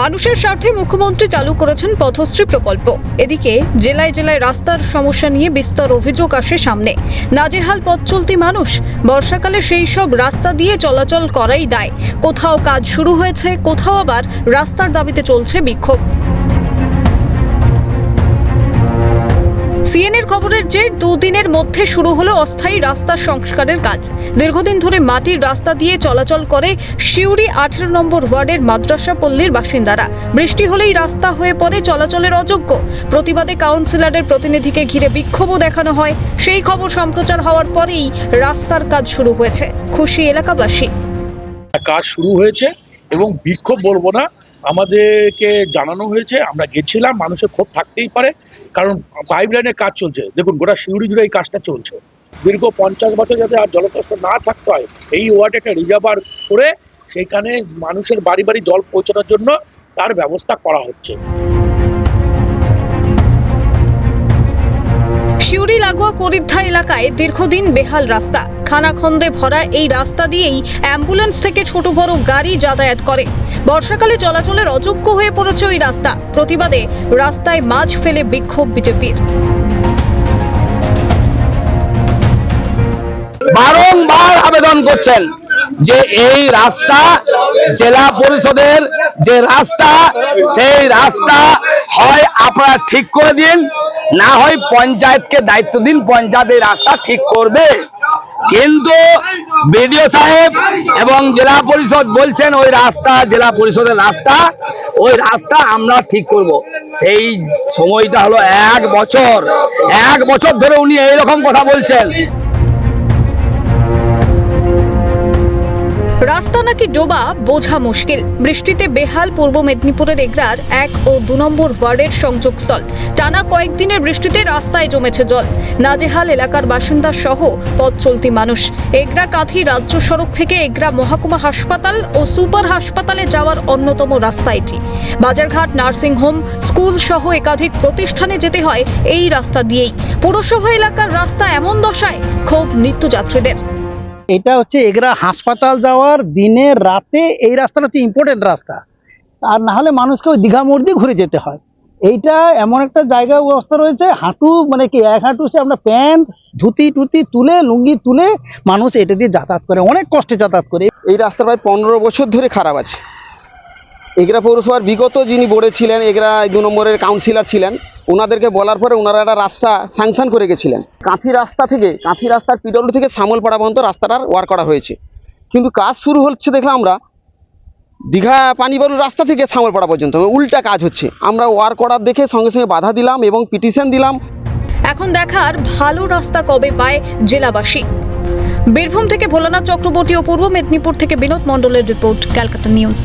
মানুষের স্বার্থে মুখ্যমন্ত্রী চালু করেছেন পথশ্রী প্রকল্প। এদিকে জেলায় জেলায় রাস্তার সমস্যা নিয়ে বিস্তর অভিযোগ আসে সামনে। নাজেহাল পথ চলতি মানুষ, বর্ষাকালে সেই সব রাস্তা দিয়ে চলাচল করাই দায়। কোথাও কাজ শুরু হয়েছে, কোথাও আবার রাস্তার দাবিতে চলছে বিক্ষোভ। সিএনএর খবরের যে দুদিনের মধ্যে শুরু হলো অস্থায়ী রাস্তা সংস্কারের কাজ। দীর্ঘদিন ধরে মাটির রাস্তা দিয়ে চলাচল করে শিউরি 18 নম্বর ওয়ার্ডের মাদ্রাসা পল্লীর বাসিন্দারা। বৃষ্টি হলেই রাস্তা হয়ে পড়ে চলাচলের অযোগ্য। প্রতিবাদে কাউন্সিলরের প্রতিনিধিকে ঘিরে বিক্ষোভও দেখানো হয়। সেই খবর সম্প্রচার হওয়ার পরেই রাস্তার কাজ শুরু হয়েছে। খুশি এলাকাবাসী। কাজ শুরু হয়েছে এবং বিক্ষোভ বলবো না, আমাদেরকে জানানো হয়েছে, আমরা গেছিলাম। মানুষের ক্ষোভ থাকতেই পারে, কারণ পাইপ লাইনের কাজ চলছে। দেখুন, গোটা শিউরি জুড়ে এই কাজটা চলছে। দীর্ঘ 50 বছর যাতে আর জলকষ্ট না থাকতে হয়, এই ওয়ার্ডে একটা রিজার্ভার করে সেইখানে মানুষের বাড়ি বাড়ি জল পৌঁছানোর জন্য তার ব্যবস্থা করা হচ্ছে। শিউরি লাগোয়া করিদ্ধা এলাকায় দীর্ঘদিন বেহাল রাস্তা। খানাখন্দে ভরা এই রাস্তা দিয়েই অ্যাম্বুলেন্স থেকে ছোট বড় গাড়ি যাতায়াত করে। বর্ষাকালে চলাচলের অযোগ্য হয়ে পড়েছে ওই রাস্তা। প্রতিবাদে রাস্তায় মাছ ফেলে বিক্ষোভ বিজেপির। বারংবার আবেদন করছেন যে এই রাস্তা জেলা পরিষদের যে রাস্তা, সেই রাস্তা হয় আপনারা ঠিক করে দিন, না হয় পঞ্চায়েতকে দায়িত্ব দিন, পঞ্চায়েত এই রাস্তা ঠিক করবে। কিন্তু বিডিও সাহেব এবং জেলা পরিষদ বলছেন ওই রাস্তা জেলা পরিষদের রাস্তা, ওই রাস্তা আমরা ঠিক করব। সেই সময়টা হলো 1 বছর। 1 বছর ধরে উনি এইরকম কথা বলছেন। রাস্তা নাকি ডোবা বোঝা মুশকিল। বৃষ্টিতে বেহাল পূর্ব মেদিনীপুরের এগরার 1 ও 2 নম্বর ওয়ার্ডের সংযোগস্থল। টানা কয়েকদিনের বৃষ্টিতে রাস্তায় জমেছে জল। নাজেহাল এলাকার বাসিন্দা সহ পথ চলতি মানুষ। এগরা কাঁথি রাজ্য সড়ক থেকে এগরা মহকুমা হাসপাতাল ও সুপার হাসপাতালে যাওয়ার অন্যতম রাস্তা এটি। বাজারঘাট, নার্সিংহোম, স্কুল সহ একাধিক প্রতিষ্ঠানে যেতে হয় এই রাস্তা দিয়েই। পুরসভা এলাকার রাস্তা এমন দশায় ক্ষোভ নিত্যযাত্রীদের। এটা হচ্ছে এগরা হাসপাতাল যাওয়ার দিনে রাতে এই রাস্তাটা হচ্ছে ইম্পর্টেন্ট রাস্তা, আর না হলে মানুষকে ওই দীঘা মোড় দিয়ে ঘুরে যেতে হয়। এইটা এমন একটা জায়গা অবস্থা রয়েছে, হাঁটু মানে কি 1 হাঁটু সে আমরা প্যান্ট ধুতি টুতি তুলে লুঙ্গি তুলে মানুষ এটা দিয়ে যাতায়াত করে, অনেক কষ্টে যাতায়াত করে। এই রাস্তা প্রায় 15 বছর ধরে খারাপ আছে। এগরা পৌরসভার বিগত যিনি বোর্ডে ছিলেন, এগরা 2 নম্বরের কাউন্সিলর ছিলেন, ওনাদেরকে বলার পরে ওনারা একটা রাস্তা স্যাংশন করে গেছিলেন। কাঁথি রাস্তার পিডব্লিউ থেকে শ্যামলপাড়া পর্যন্ত রাস্তাটার ওয়ার্ক করা হয়েছে, কিন্তু কাজ শুরু হচ্ছে দেখলাম আমরা দীঘা পানিবাড়ুর রাস্তা থেকে শ্যামলপাড়া পর্যন্ত উল্টা কাজ হচ্ছে। আমরা ওয়ার্ক করার দেখে সঙ্গে সঙ্গে বাধা দিলাম এবং পিটিশন দিলাম। এখন দেখার ভালো রাস্তা কবে পায় জেলাবাসী। বীরভূম থেকে ভোলানাথ চক্রবর্তী ও পূর্ব মেদিনীপুর থেকে বিনোদ মণ্ডলের রিপোর্ট, ক্যালকাটা নিউজ।